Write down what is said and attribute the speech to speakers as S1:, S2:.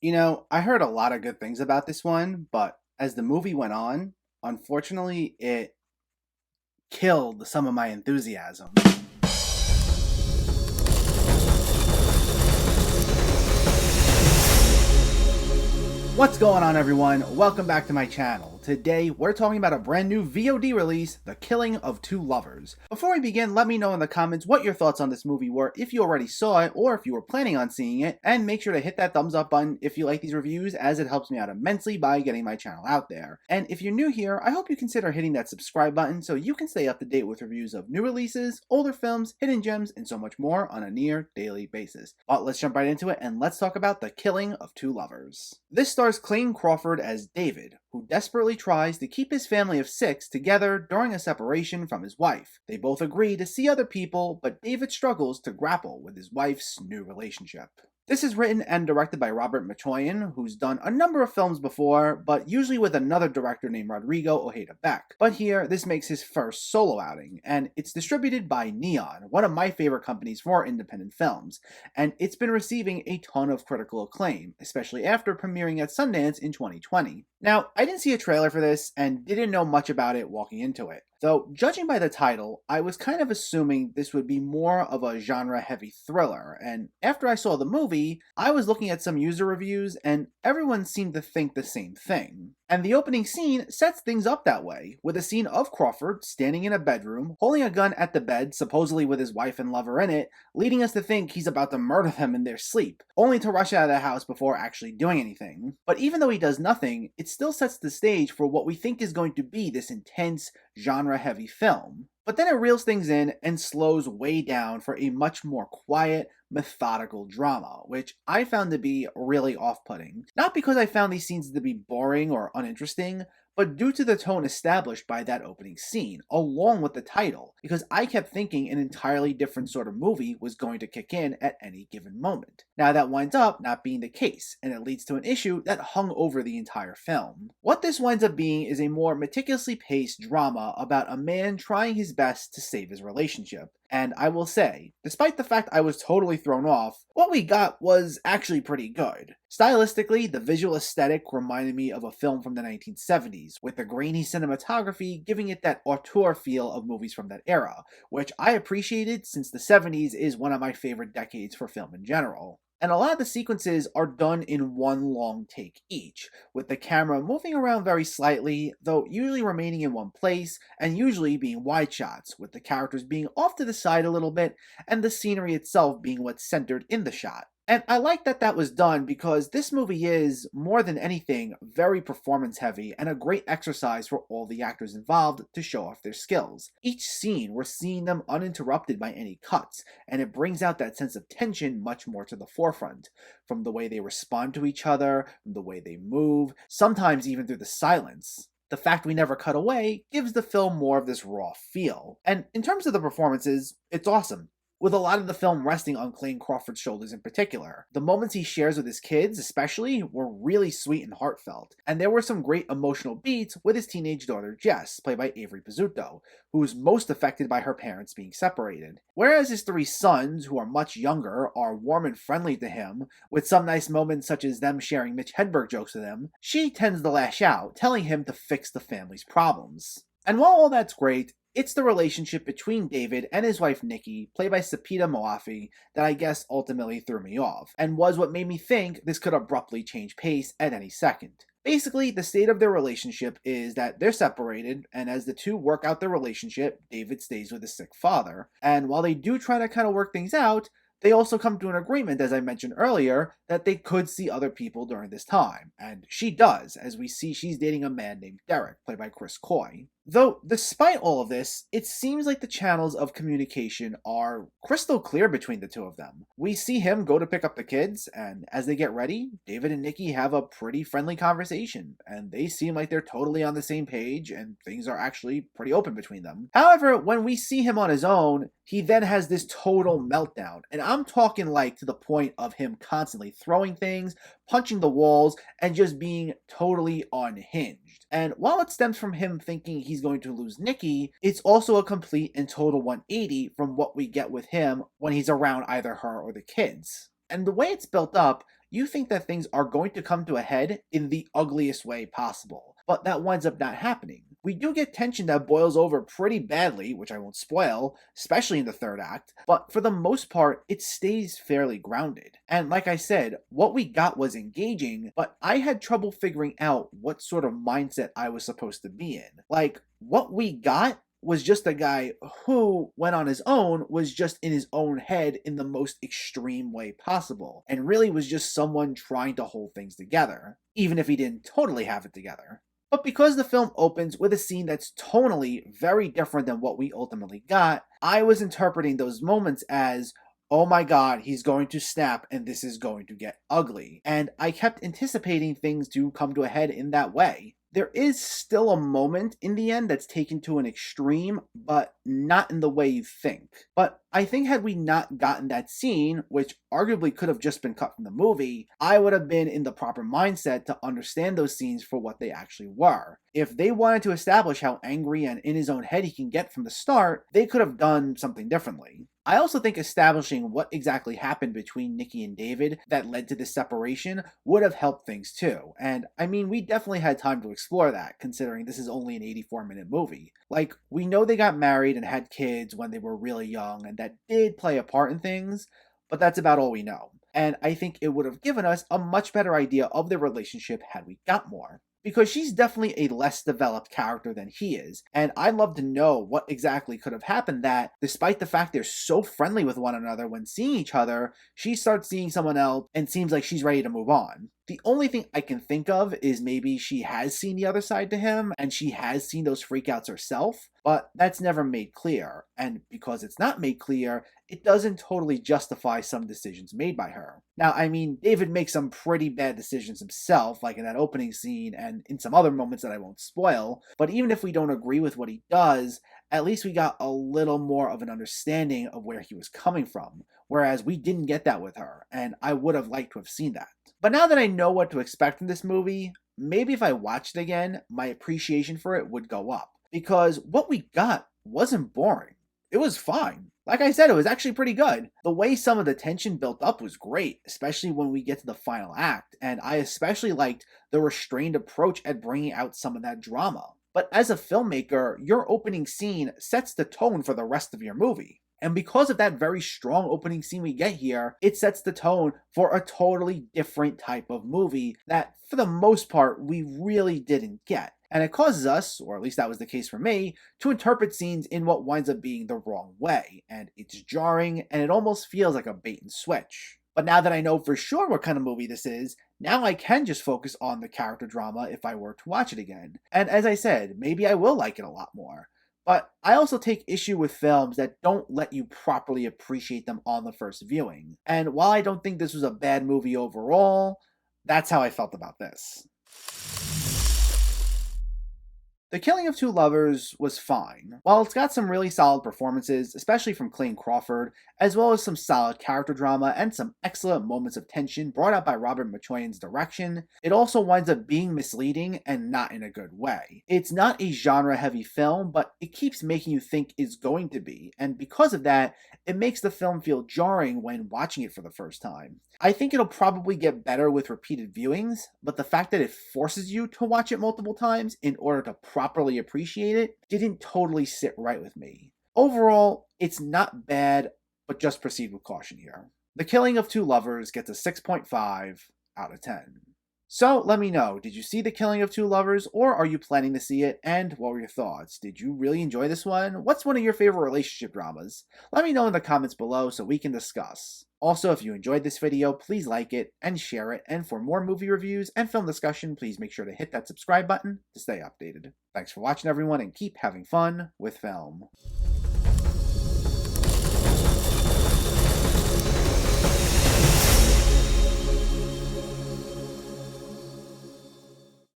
S1: I heard a lot of good things about this one, but as the movie went on, unfortunately, it killed some of my enthusiasm. What's going on, everyone? Welcome back to my channel. Today, we're talking about a brand new VOD release, The Killing of Two Lovers. Before we begin, let me know in the comments what your thoughts on this movie were, if you already saw it, or if you were planning on seeing it, and make sure to hit that thumbs up button if you like these reviews, as it helps me out immensely by getting my channel out there. And if you're new here, I hope you consider hitting that subscribe button so you can stay up to date with reviews of new releases, older films, hidden gems, and so much more on a near daily basis. But let's jump right into it, and let's talk about The Killing of Two Lovers. This stars Clayne Crawford as David, who desperately tries to keep his family of 6 together during a separation from his wife. They both agree to see other people, but David struggles to grapple with his wife's new relationship. This is written and directed by Robert Matroyan, who's done a number of films before, but usually with another director named Rodrigo Ojeda Beck. But here, this makes his first solo outing, and it's distributed by Neon, one of my favorite companies for independent films, and it's been receiving a ton of critical acclaim, especially after premiering at Sundance in 2020. Now, I didn't see a trailer for this and didn't know much about it walking into it. Though, judging by the title, I was kind of assuming this would be more of a genre-heavy thriller, and after I saw the movie, I was looking at some user reviews, and everyone seemed to think the same thing. And the opening scene sets things up that way, with a scene of Crawford standing in a bedroom, holding a gun at the bed, supposedly with his wife and lover in it, leading us to think he's about to murder them in their sleep, only to rush out of the house before actually doing anything. But even though he does nothing, it still sets the stage for what we think is going to be this intense, genre-heavy film. But then it reels things in and slows way down for a much more quiet, methodical drama, which I found to be really off-putting. Not because I found these scenes to be boring or uninteresting, but due to the tone established by that opening scene, along with the title, because I kept thinking an entirely different sort of movie was going to kick in at any given moment. Now that winds up not being the case, and it leads to an issue that hung over the entire film. What this winds up being is a more meticulously paced drama about a man trying his best to save his relationship. And I will say, despite the fact I was totally thrown off, what we got was actually pretty good. Stylistically, the visual aesthetic reminded me of a film from the 1970s, with the grainy cinematography giving it that auteur feel of movies from that era, which I appreciated since the 70s is one of my favorite decades for film in general. And a lot of the sequences are done in one long take each, with the camera moving around very slightly, though usually remaining in one place, and usually being wide shots, with the characters being off to the side a little bit, and the scenery itself being what's centered in the shot. And I like that that was done because this movie is, more than anything, very performance heavy and a great exercise for all the actors involved to show off their skills. Each scene, we're seeing them uninterrupted by any cuts, and it brings out that sense of tension much more to the forefront. From the way they respond to each other, from the way they move, sometimes even through the silence. The fact we never cut away gives the film more of this raw feel. And in terms of the performances, it's awesome, with a lot of the film resting on Clayne Crawford's shoulders in particular. The moments he shares with his kids, especially, were really sweet and heartfelt, and there were some great emotional beats with his teenage daughter Jess, played by Avery Pizzuto, who is most affected by her parents being separated. Whereas his 3 sons, who are much younger, are warm and friendly to him, with some nice moments such as them sharing Mitch Hedberg jokes with him, she tends to lash out, telling him to fix the family's problems. And while all that's great, it's the relationship between David and his wife Nikki, played by Sepideh Moafi, that I guess ultimately threw me off, and was what made me think this could abruptly change pace at any second. Basically, the state of their relationship is that they're separated, and as the two work out their relationship, David stays with his sick father. And while they do try to kind of work things out, they also come to an agreement, as I mentioned earlier, that they could see other people during this time. And she does, as we see she's dating a man named Derek, played by Chris Coy. Though, despite all of this, it seems like the channels of communication are crystal clear between the two of them. We see him go to pick up the kids, and as they get ready, David and Nikki have a pretty friendly conversation, and they seem like they're totally on the same page, and things are actually pretty open between them. However, when we see him on his own, he then has this total meltdown, and I'm talking like to the point of him constantly throwing things, punching the walls, and just being totally unhinged. And while it stems from him thinking he's going to lose Nikki, it's also a complete and total 180 from what we get with him when he's around either her or the kids. And the way it's built up, you think that things are going to come to a head in the ugliest way possible, but that winds up not happening. We do get tension that boils over pretty badly, which I won't spoil, especially in the third act, but for the most part, it stays fairly grounded. And like I said, what we got was engaging, but I had trouble figuring out what sort of mindset I was supposed to be in. Like, what we got was just a guy who, when on his own, was just in his own head in the most extreme way possible, and really was just someone trying to hold things together, even if he didn't totally have it together. But because the film opens with a scene that's tonally very different than what we ultimately got, I was interpreting those moments as, oh my god, he's going to snap and this is going to get ugly. And I kept anticipating things to come to a head in that way. There is still a moment in the end that's taken to an extreme, but not in the way you think. But I think had we not gotten that scene, which arguably could have just been cut from the movie, I would have been in the proper mindset to understand those scenes for what they actually were. If they wanted to establish how angry and in his own head he can get from the start, they could have done something differently. I also think establishing what exactly happened between Nikki and David that led to this separation would have helped things too. And I mean, we definitely had time to explore that, considering this is only an 84-minute movie. Like, we know they got married and had kids when they were really young, and that did play a part in things, but that's about all we know. And I think it would have given us a much better idea of their relationship had we got more. Because she's definitely a less developed character than he is, and I'd love to know what exactly could have happened that, despite the fact they're so friendly with one another when seeing each other, she starts seeing someone else and seems like she's ready to move on. The only thing I can think of is maybe she has seen the other side to him, and she has seen those freakouts herself, but that's never made clear, and because it's not made clear, it doesn't totally justify some decisions made by her. Now, I mean, David makes some pretty bad decisions himself, like in that opening scene and in some other moments that I won't spoil, but even if we don't agree with what he does, at least we got a little more of an understanding of where he was coming from, whereas we didn't get that with her, and I would have liked to have seen that. But now that I know what to expect from this movie, maybe if I watched it again, my appreciation for it would go up, because what we got wasn't boring. It was fine. Like I said, it was actually pretty good. The way some of the tension built up was great, especially when we get to the final act, and I especially liked the restrained approach at bringing out some of that drama. But as a filmmaker, your opening scene sets the tone for the rest of your movie. And because of that very strong opening scene we get here, it sets the tone for a totally different type of movie that, for the most part, we really didn't get. And it causes us, or at least that was the case for me, to interpret scenes in what winds up being the wrong way. And it's jarring, and it almost feels like a bait and switch. But now that I know for sure what kind of movie this is, now I can just focus on the character drama if I were to watch it again. And as I said, maybe I will like it a lot more. But I also take issue with films that don't let you properly appreciate them on the first viewing. And while I don't think this was a bad movie overall, that's how I felt about this. The Killing of Two Lovers was fine. While it's got some really solid performances, especially from Clayne Crawford, as well as some solid character drama and some excellent moments of tension brought out by Robert Matroyan's direction, it also winds up being misleading and not in a good way. It's not a genre-heavy film, but it keeps making you think it's going to be, and because of that, it makes the film feel jarring when watching it for the first time. I think it'll probably get better with repeated viewings, but the fact that it forces you to watch it multiple times in order to properly appreciate it didn't totally sit right with me. Overall, it's not bad, but just proceed with caution here. The Killing of Two Lovers gets a 6.5 out of 10. So let me know, did you see The Killing of Two Lovers, or are you planning to see it, and what were your thoughts? Did you really enjoy this one? What's one of your favorite relationship dramas? Let me know in the comments below so we can discuss. Also, if you enjoyed this video, please like it and share it, and for more movie reviews and film discussion, please make sure to hit that subscribe button to stay updated. Thanks for watching everyone, and keep having fun with film.